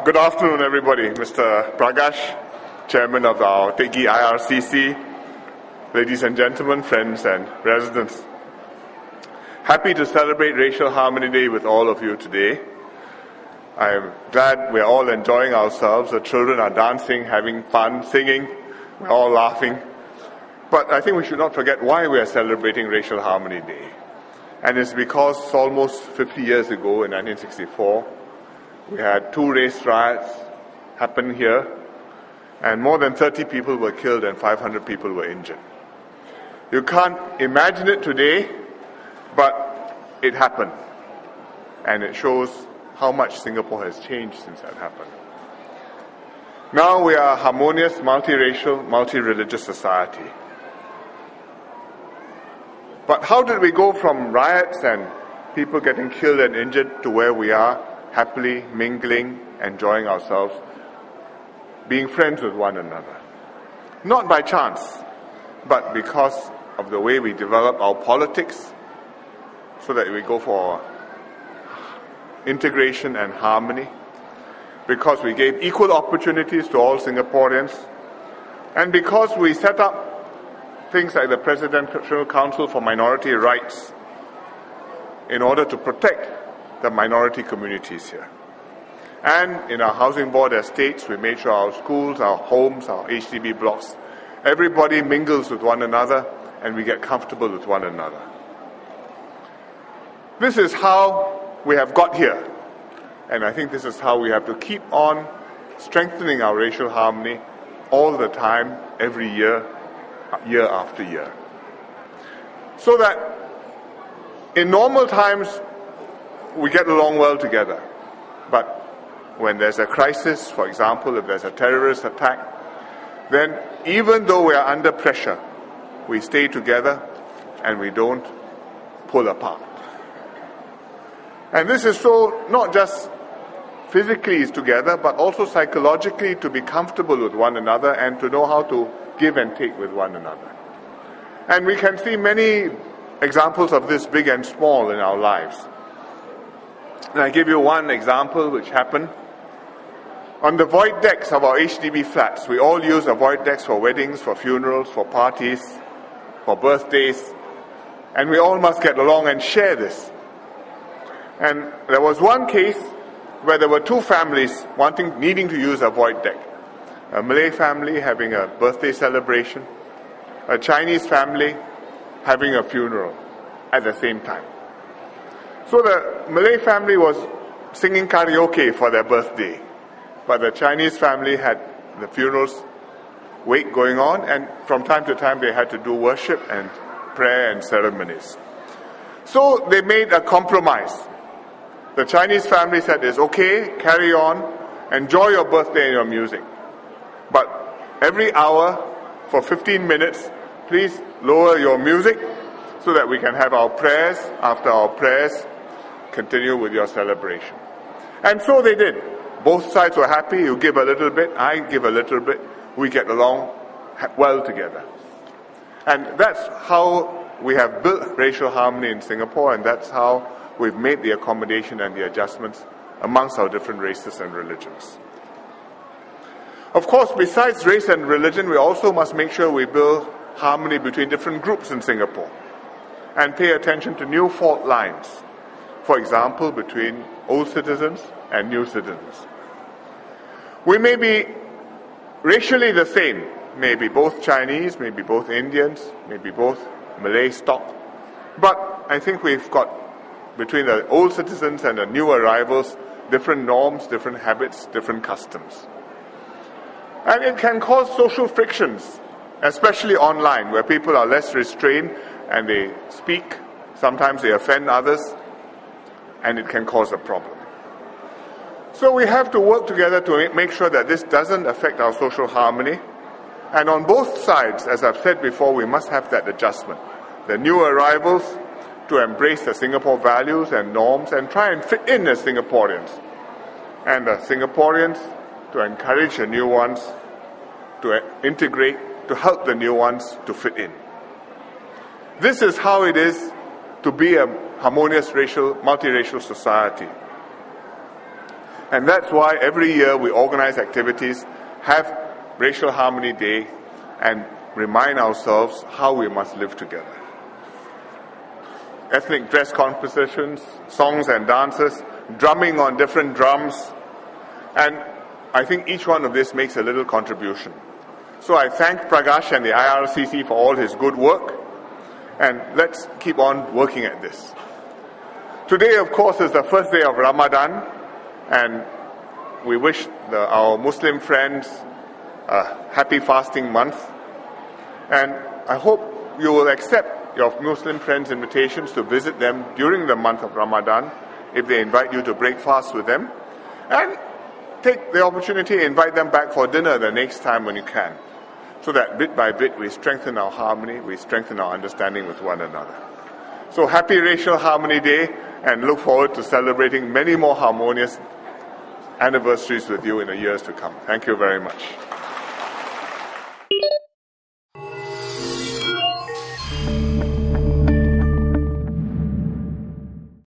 Good afternoon, everybody. Mr. Prakash, Chairman of our Teck Ghee IRCC, ladies and gentlemen, friends and residents. Happy to celebrate Racial Harmony Day with all of you today. I'm glad we're all enjoying ourselves. The children are dancing, having fun, singing. We're all laughing. But I think we should not forget why we are celebrating Racial Harmony Day. And it's because almost 50 years ago, in 1964, we had 2 race riots happen here, and more than 30 people were killed and 500 people were injured. You can't imagine it today, but it happened. And it shows how much Singapore has changed since that happened. Now we are a harmonious, multiracial, multi-religious society. But how did we go from riots and people getting killed and injured to where we are, happily mingling, enjoying ourselves, being friends with one another? Not by chance, but because of the way we develop our politics, so that we go for integration and harmony, because we gave equal opportunities to all Singaporeans, and because we set up things like the Presidential Council for Minority Rights in order to protect the minority communities here. And in our housing board estates, we made sure our schools, our homes, our HDB blocks, everybody mingles with one another and we get comfortable with one another. This is how we have got here. And I think this is how we have to keep on strengthening our racial harmony all the time, every year, year after year. So that in normal times, we get along well together. But when there's a crisis, for example, if there's a terrorist attack, then even though we are under pressure, we stay together and we don't pull apart. And this is so not just physically together, but also psychologically to be comfortable with one another and to know how to give and take with one another. And we can see many examples of this, big and small, in our lives. And I give you one example which happened. On the void decks of our HDB flats, we all use the void decks for weddings, for funerals, for parties, for birthdays, and we all must get along and share this. And there was one case where there were 2 families needing to use a void deck. A Malay family having a birthday celebration, a Chinese family having a funeral at the same time. So the Malay family was singing karaoke for their birthday, but the Chinese family had the funeral's wake going on, and from time to time they had to do worship and prayer and ceremonies. So they made a compromise. The Chinese family said, it's okay, carry on, enjoy your birthday and your music. But every hour, for 15 minutes, please lower your music so that we can have our prayers. After our prayers, continue with your celebration. And so they did. Both sides were happy. You give a little bit, I give a little bit. We get along well together. And that's how we have built racial harmony in Singapore, and that's how we've made the accommodation and the adjustments amongst our different races and religions. Of course, besides race and religion, we also must make sure we build harmony between different groups in Singapore and pay attention to new fault lines. For example, between old citizens and new citizens. We may be racially the same, maybe both Chinese, maybe both Indians, maybe both Malay stock, but I think we've got, between the old citizens and the new arrivals, different norms, different habits, different customs. And it can cause social frictions, especially online, where people are less restrained and they speak. Sometimes they offend others, and it can cause a problem. So we have to work together to make sure that this doesn't affect our social harmony. And on both sides, as I've said before, we must have that adjustment. The new arrivals to embrace the Singapore values and norms and try and fit in as Singaporeans. And the Singaporeans to encourage the new ones to integrate, to help the new ones to fit in. This is how it is to be a harmonious multiracial society. And that's why every year we organize activities, have Racial Harmony Day, and remind ourselves how we must live together. Ethnic dress compositions, songs and dances, drumming on different drums, and I think each one of this makes a little contribution. So I thank Prakash and the IRCC for all his good work, and let's keep on working at this. Today, of course, is the first day of Ramadan, and we wish our Muslim friends a happy fasting month. And I hope you will accept your Muslim friends' invitations to visit them during the month of Ramadan, if they invite you to break fast with them. And take the opportunity to invite them back for dinner the next time when you can, so that bit by bit we strengthen our harmony, we strengthen our understanding with one another. So happy Racial Harmony Day, and look forward to celebrating many more harmonious anniversaries with you in the years to come. Thank you very much.